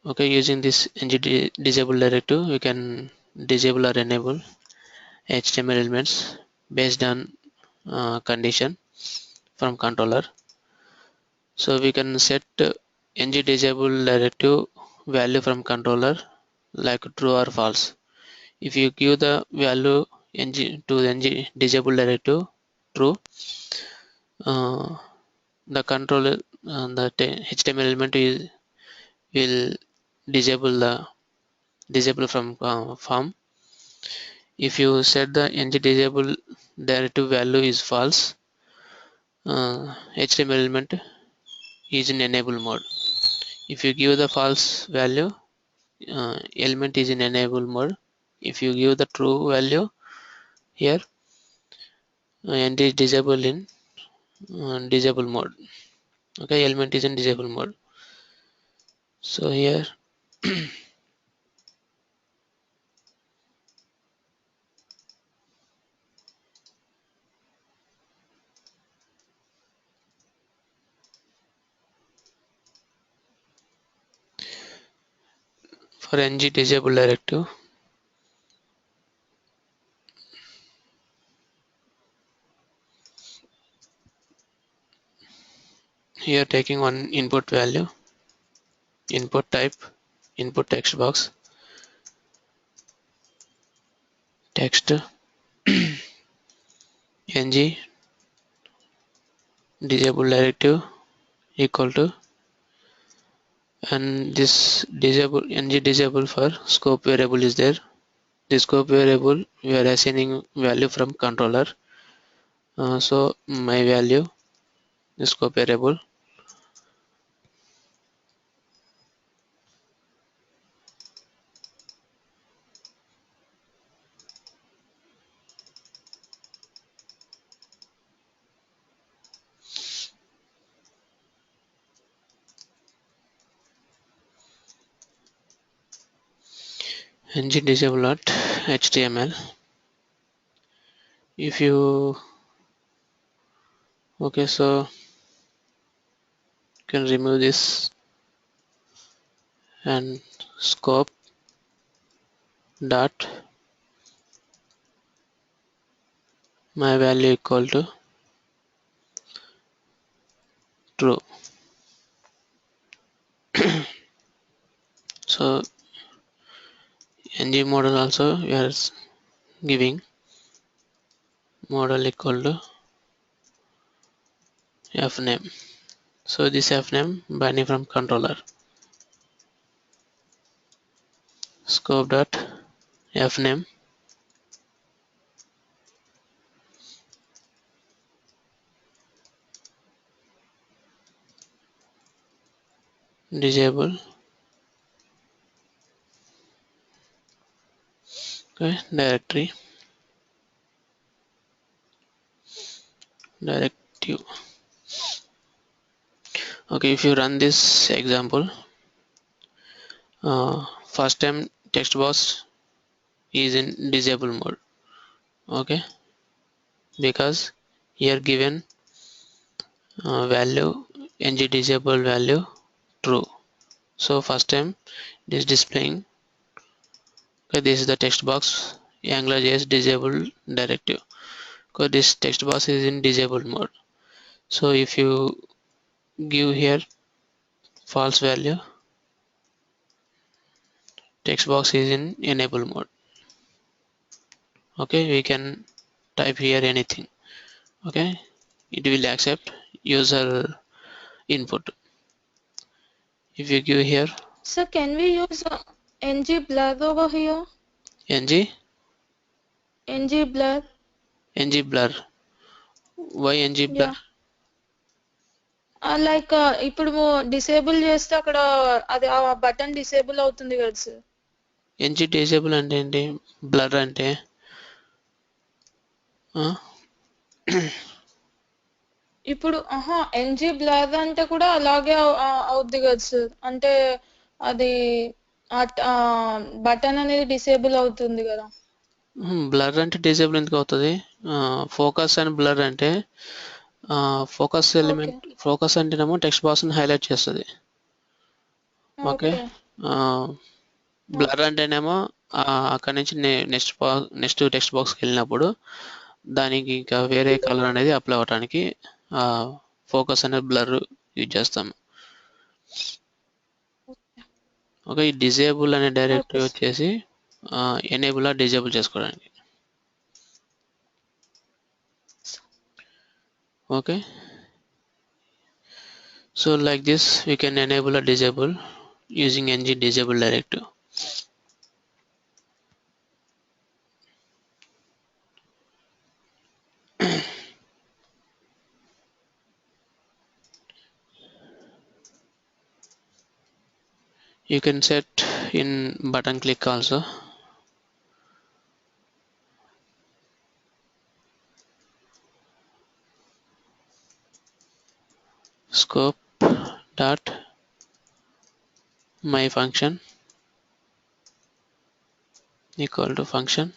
Okay, using this ng disable directive, we can disable or enable HTML elements based on condition from controller. So we can set ng disable directive value from controller like true or false. If you give the value ng to the ng disable directive true, the controller the HTML element will disable from form. If you set the ng disable directive value is false, HTML element is in enable mode. If you give the false value, element is in enable mode. If you give the true value here, and is disable in disable mode. Okay, element is in disable mode. So here for ng disable directive, here taking one input value, input type, input text box, text ng disable directive equal to, and this disable ng disable for scope variable is there. The scope variable we are assigning value from controller. So my value, the scope variable, ng disable at HTML. If you okay, so you can remove this and scope dot my value equal to true. So ng model also we are giving model equal to fname. So this fname binding from controller, scope dot fname disable, okay, directive. Okay, if you run this example, first time text box is in disable mode. Okay, because here given value ng disable value true. So first time it is displaying. Okay, this is the text box AngularJS disable directive. Okay, this text box is in disable mode. So if you give here false value, text box is in enable mode. Okay, we can type here anything. Okay, it will accept user input. If you give here So can we use ng blur over here? ng blur. ng blur. Why ng blur? Like ఇప్పుడు disable చేస్తే అక్కడ అది ఆ button disable అవుతుంది కదా sir. ng disable అంటే ఏంటి? Blur అంటే ఇప్పుడు ng బ్లర్ అంటే కూడా అలాగే అవుద్ది కదా సార్. అంటే అది బటన్ అనేది డిసేబుల్ అవుతుంది కదా. బ్లర్ అంటే డిసేబుల్ ఎందుకు అవుతుంది? ఫోకస్ అండ్ బ్లర్ అంటే ఫోకస్ ఎలిమెంట్, ఫోకస్ అంటేనేమో టెక్స్ట్ బాక్స్ ని హైలైట్ చేస్తుంది. ఓకే, బ్లర్ అంటేనేమో అక్కడ నుంచి నెక్స్ట్ టెక్స్ట్ బాక్స్కి వెళ్ళినప్పుడు దానికి ఇంకా వేరే కలర్ అనేది అప్లై అవ్వడానికి ఫోకస్ అనేది బ్లర్ యూజ్ చేస్తాము. ఓకే, ఈ డిజేబుల్ అనే డైరెక్టరీ వచ్చేసి ఎనేబుల్ డిజేబుల్ చేసుకోవడానికి. Okay, so like this we can enable or disable using ng disable directive. You can set in button click also. Scope dot my function equal to function.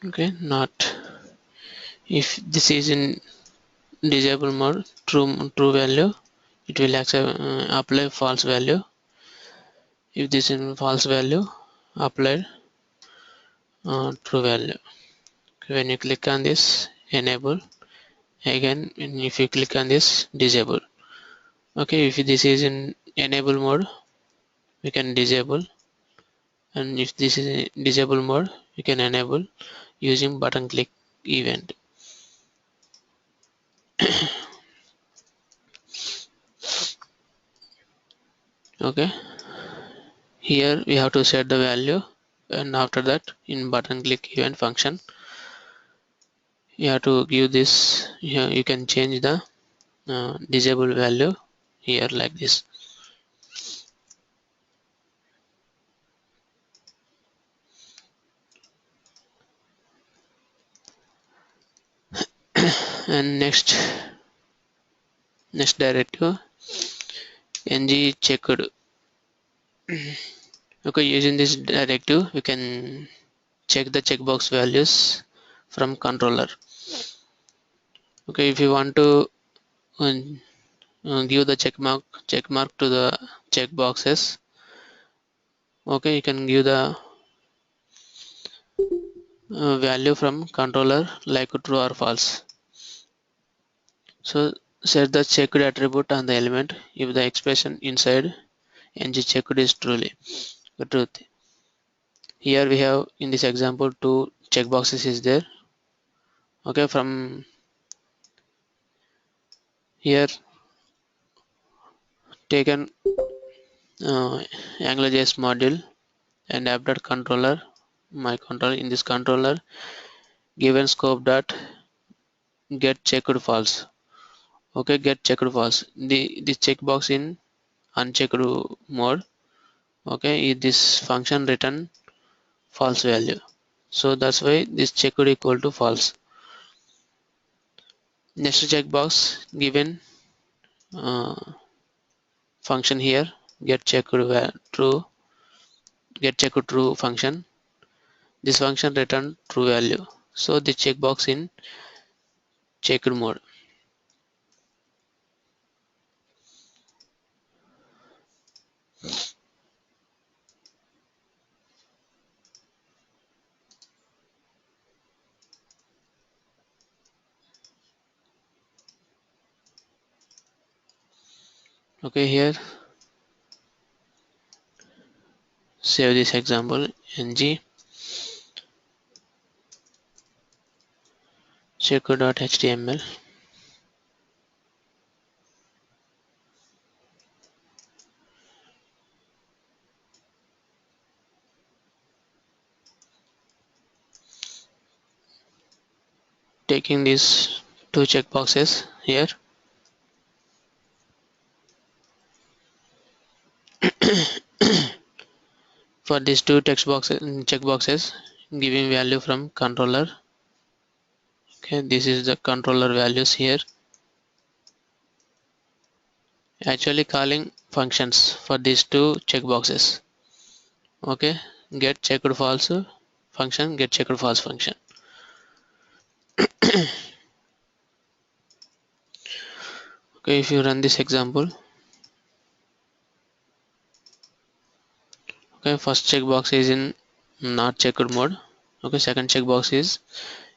Okay, not if this is in disable mode, true value, it will accept apply false value. If this is in false value, apply true value. Okay, when you click on this enable, again if you click on this disable. Okay, if this is in enable mode, we can disable, and if this is in disable mode, we can enable using button click event. Okay, here we have to set the value, and after that in button click event function you have to give this. Here you can change the disable value here like this. And next directive ng checked. Okay, using this directive we can check the checkbox values from controller. Okay, if you want to give the check mark to the checkboxes, okay, you can give the value from controller like true or false. So set the checked attribute on the element if the expression inside ng checked is truly the truth. Here we have in this example two checkboxes is there. Okay, from here taken AngularJS module and app controller, my controller. In this controller given scope dot get checked false. Okay, get checked false. The checkbox in unchecked mode. Okay, this function return false value. So that's why this checked equal to false. Next checkbox given uh, function here get checked true, get checked true function. This function return true value. So the checkbox in checked mode. Okay, here save this example ng check.html. Taking this two checkboxes here. For these two checkboxes, giving value from controller. Okay, this is the controller values here. Actually calling functions for these two checkboxes. Okay, get checked false function, get checked false function. Okay, if you run this example, okay, first checkbox is in not checked mode. Okay, second checkbox is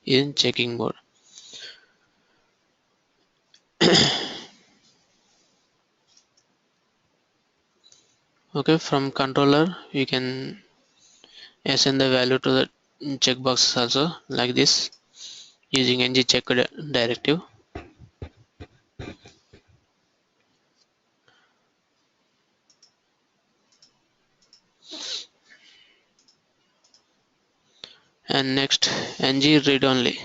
in checking mode. Okay, from controller we can assign the value to the checkbox also like this using ng check directive. And next, ng read only.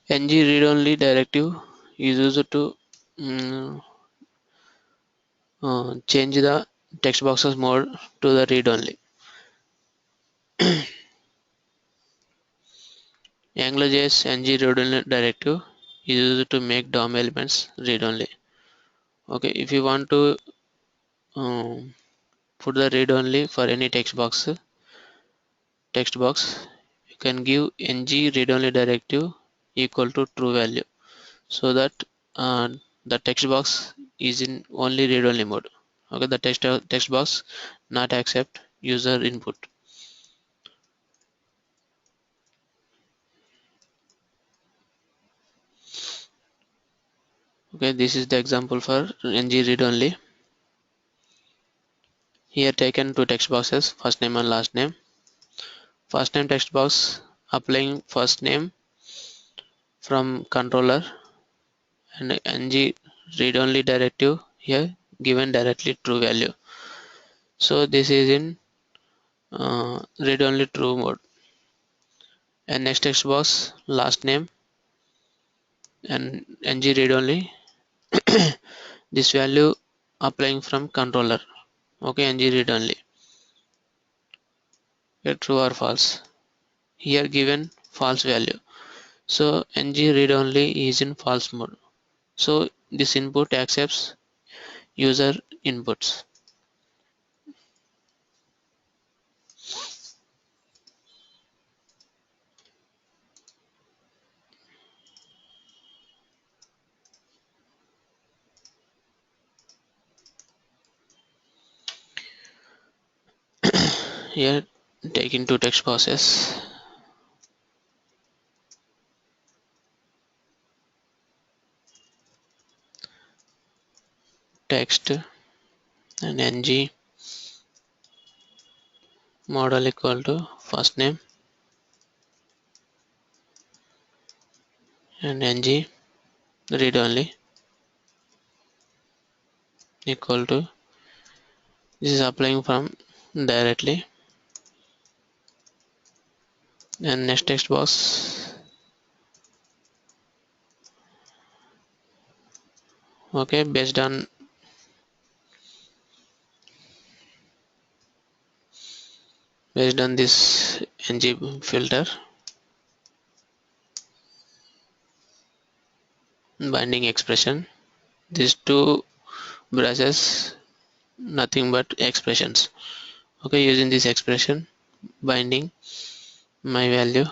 ng read only directive is used to change the text boxes mode to the read only. AngularJS ng read only directive is used to make DOM elements read only. Okay, if you want to put the read only for any text box, you can give ng read only directive equal to true value, so that uh, the text box is in only read only mode. Okay, the text box not accept user input. Okay, this is the example for ng read only. Here taken two text boxes, first name and last name. First name text box applying first name from controller, and ng read only directive here given directly true value. So this is in read only true mode. And next text box last name and ng read only this value applying from controller. Okay, ng read only, okay, true or false. Here given false value, so ng read only is in false mode, so this input accepts user inputs. Here taking two text boxes, text and ng model equal to first name and ng read only equal to, this is applying from directly, and next text box, okay, based on this ng filter binding expression, these two brushes nothing but expressions. Okay, using this expression binding my value,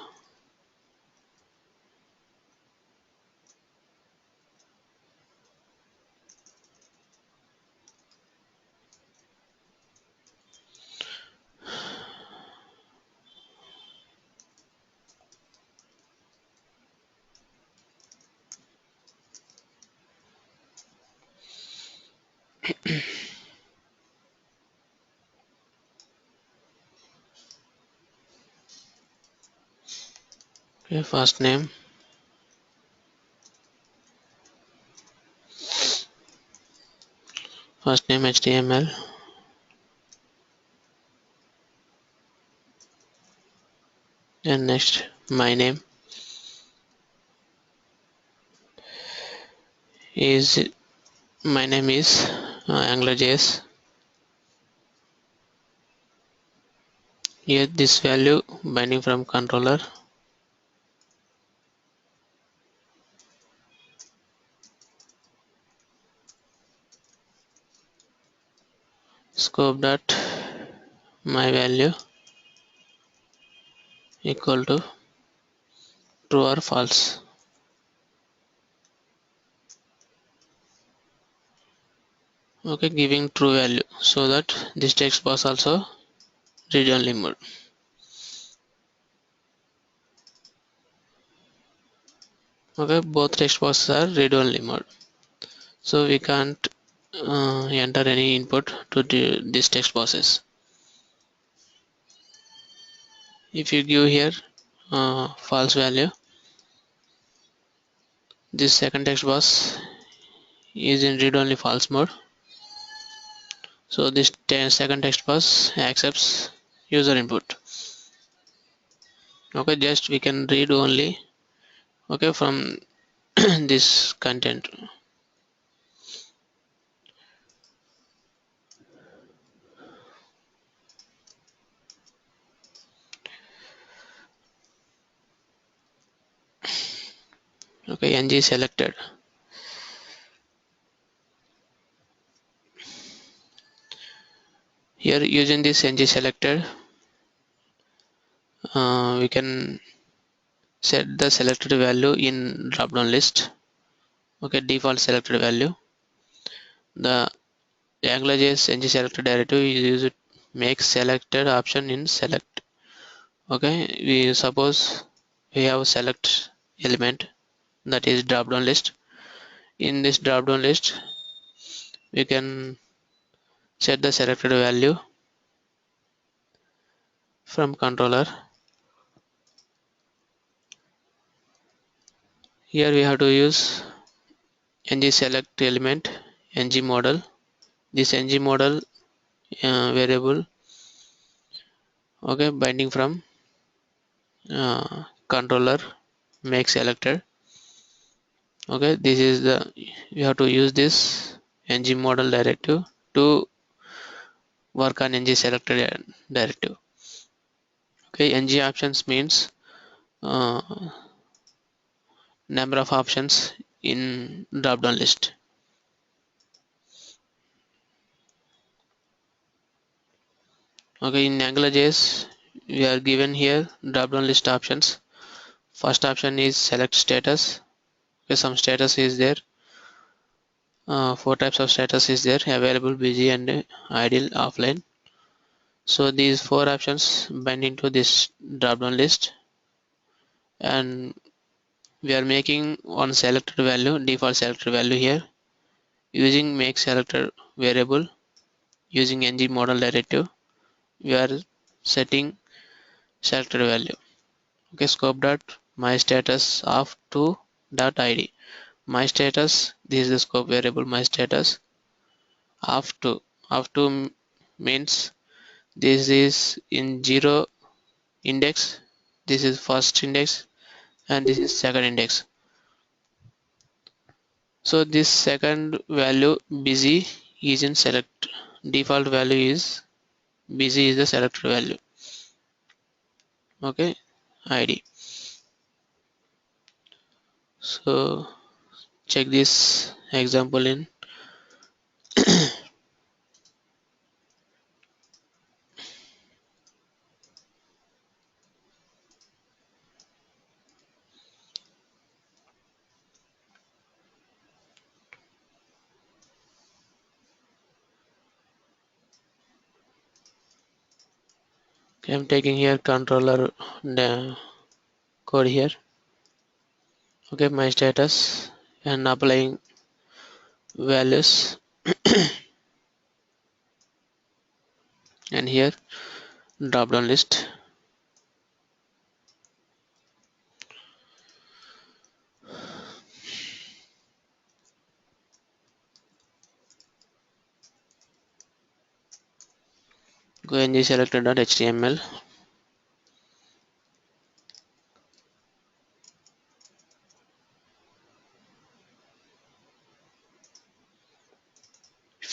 okay, first name HTML, and next my name is my name is AngularJS. Here this value binding from controller, scope dot my value equal to true or false. Okay, giving true value so that this text box also read only mode. Okay, both text boxes are read only mode, so we can't enter any input to this text boxes. If you give here false value, this second text box is in read only false mode, so this second text box accepts user input. Okay, just we can read only, okay, from this content. Okay, ng selected. Here using this ng selected, we can set the selected value in drop down list. Okay, default selected value. The AngularJS ng selected directive is used to make selected option in select. Okay, we suppose we have select element, that is drop down list. In this drop down list we can set the selected value from controller. Here we have to use ng select element ng model. This ng model variable, okay, binding from controller make selected. Okay, this is the, we have to use this ng model directive to work on ng selected directive. Okay, ng options means uh, number of options in drop down list. Okay, in AngularJS we are given here drop down list options. First option is select status. Okay, some status is there. Four types of status is there: available, busy, and idle, offline. So these four options bind into this drop down list, and we are making one selected value, default selected value here, using make selected variable. Using ng model directive we are setting selected value. Okay, scope dot my status of to dot id. My status, this is the scope variable my status. Of to means this is in 0 index, this is first index, and this is second index. So this second value busy is in select. Default value is busy is the selected value. Okay, id. So check this example in. Okay, I'm taking here controller code here. Okay, my status and applying values and here drop down list. Go ng selected.html.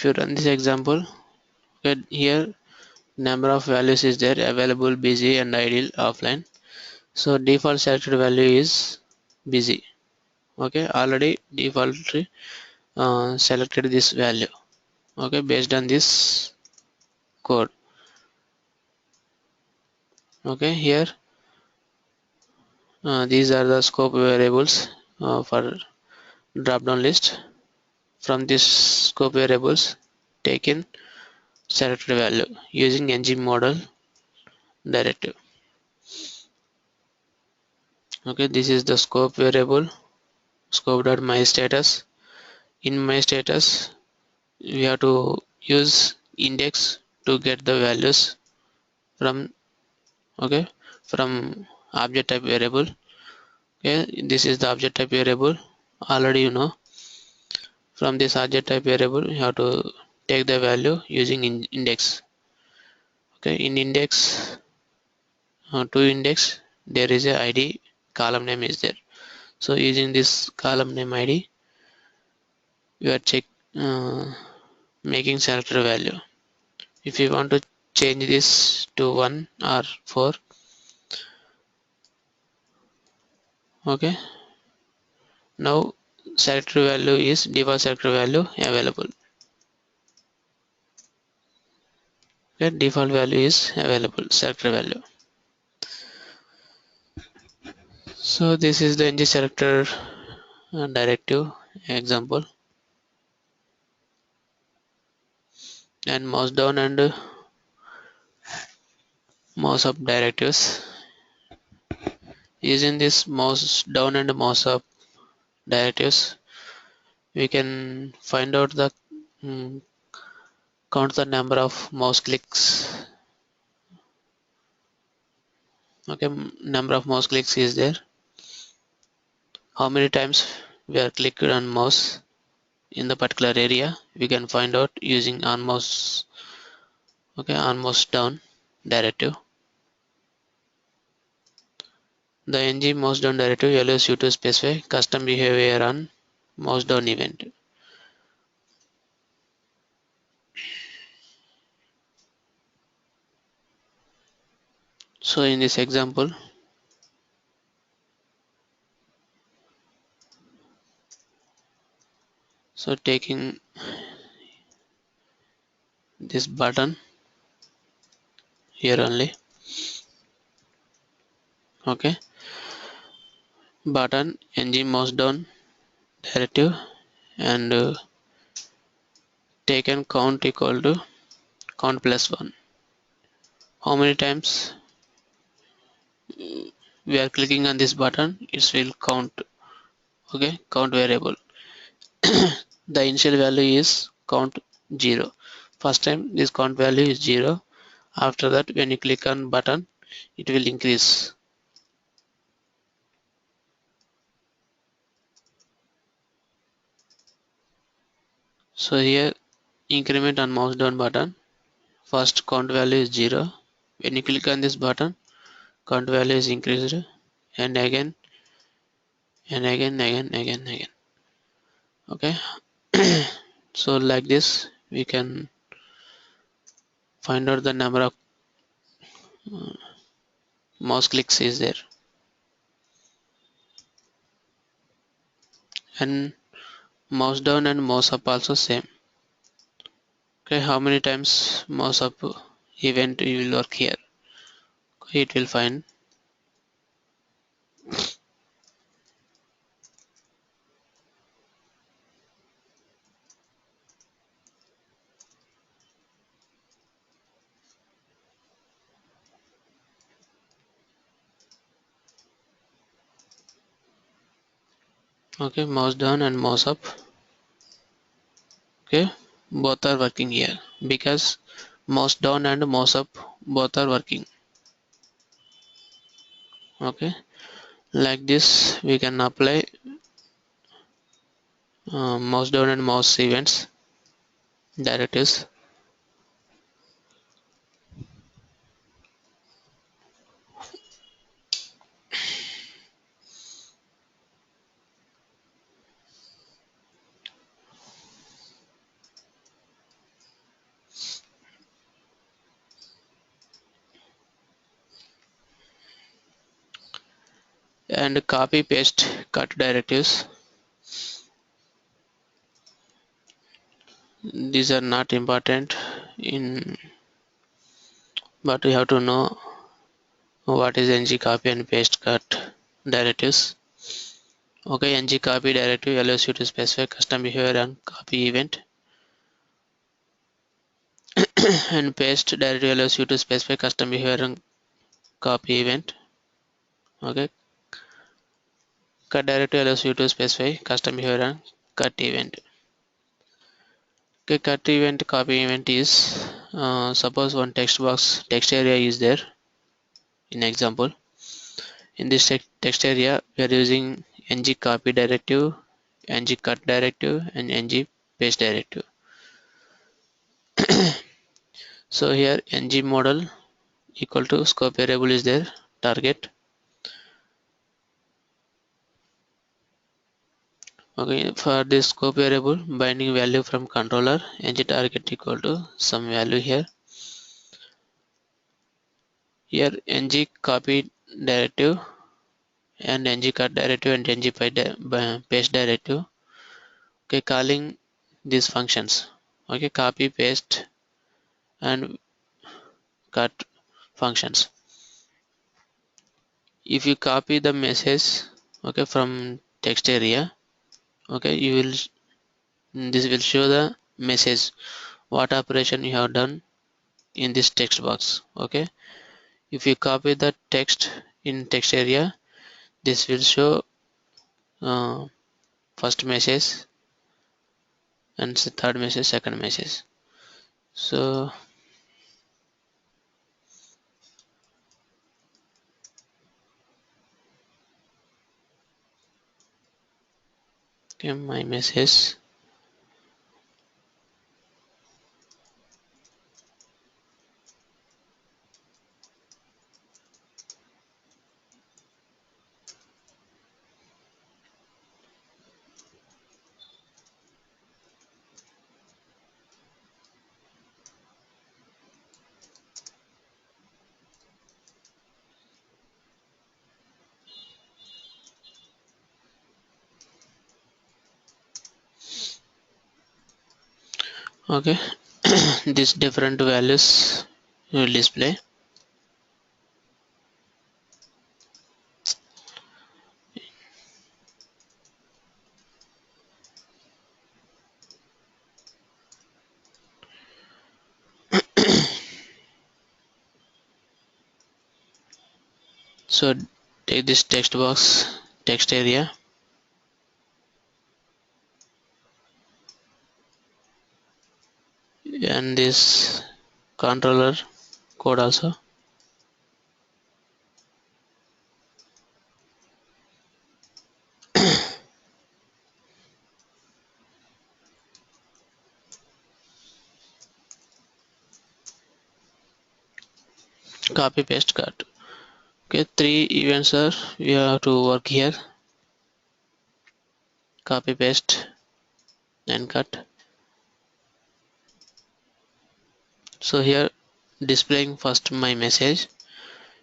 if you run this example, okay, here number of values is there: available, busy, and idle, offline. So default selected value is busy. Okay, already defaultly selected this value. Okay, based on this code. Okay, here these are the scope variables for drop down list. From this scope variables, take in selected value using EngV model directive. Okay, this is the scope variable, scope.myStatus. In myStatus, we have to use index to get the values from, okay, from object type variable. Okay, this is the object type variable. Already you know. From this object type variable, you have to take the value using index. Okay, in index, to index, there is a ID, column name is there. So using this column name ID, you are uh, making selector value. If you want to change this to 1 or 4, okay, now selector value is default selector value available. Okay, default value is available, selector value. So this is the ng selector directive example, and mouse down and mouse up directives. Using this mouse down and mouse up directives, we can find out the mm, count the number of mouse clicks. Okay, number of mouse clicks is there. How many times we are clicked on mouse in the particular area, we can find out using on mouse, okay, on mouse down directive. The ng mouse down directive allows you to specify custom behavior on mouse down event. So in this example, so taking this button here only, okay, button ng mouse down directive, and taken count equal to count plus 1. How many times we are clicking on this button, it will count. Okay, count variable. The initial value is count 0. First time this count value is 0. After that, when you click on button, it will increase. So here, increment on mouse down button, first count value is 0. When you click on this button, count value is increased, and again and again. Okay. So like this, we can find out the number of mouse clicks is there, and mouse down and mouse up also same. Okay, how many times mouse up event you will work here? Okay, it will find. Okay, mouse down and mouse up. Okay, both are working here because mouse down and mouse up both are working. Okay, like this we can apply mouse down and mouse events directives. and copy paste cut directives. These are not important in, but you have to know what is ng copy and paste cut directives. Okay, ng copy directive allows you to specify custom behavior and copy event, and paste directive allows you to specify custom behavior and copy event. Okay, cut directive allows you to specify custom behavior and cut event. Okay, cut event copy event is suppose one text area is there in example. In this text area we are using ng copy directive, ng cut directive and ng paste directive. So here ng model equal to scope variable is there, target. Okay, for this scope variable binding value from controller, ng target equal to some value here. Here ng copy directive and ng cut directive and ng paste directive. Okay, calling these functions. Okay, copy paste and cut functions. If you copy the message, okay, from text area, okay, you will, this will show the message what operation you have done in this text box. Okay, if you copy the text in text area, this will show uh, first message and third message, second message. So okay, my message. Okay, these different values will display. So take this text box, text area, and this controller code also. Copy paste cut. Okay, three events are we have to work here: copy paste and cut. So here displaying first my message.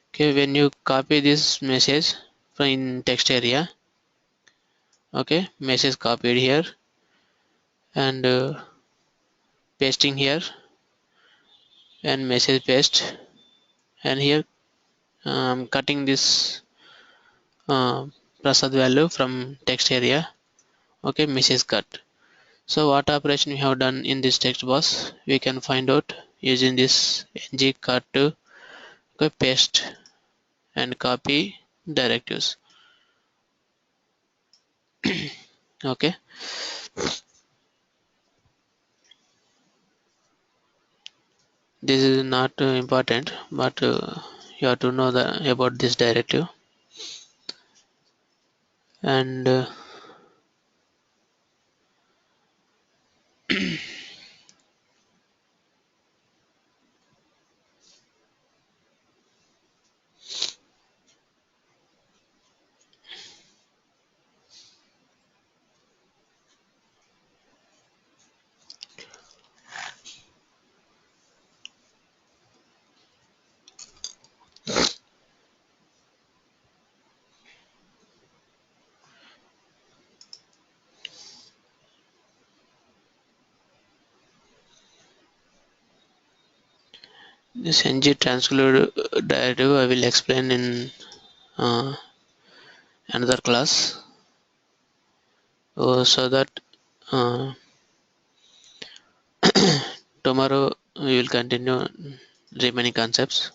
Okay, when you copy this message from in text area, okay, message copied here and pasting here and message paste, and here cutting this Prasad value from text area. Okay, message cut. So what operation we have done in this text box, we can find out using this ng cut to paste and copy directives. Okay, this is not important, but you have to know the about this directive. And This ng transclude directive I will explain in another class, so that uh, tomorrow we will continue remaining concepts.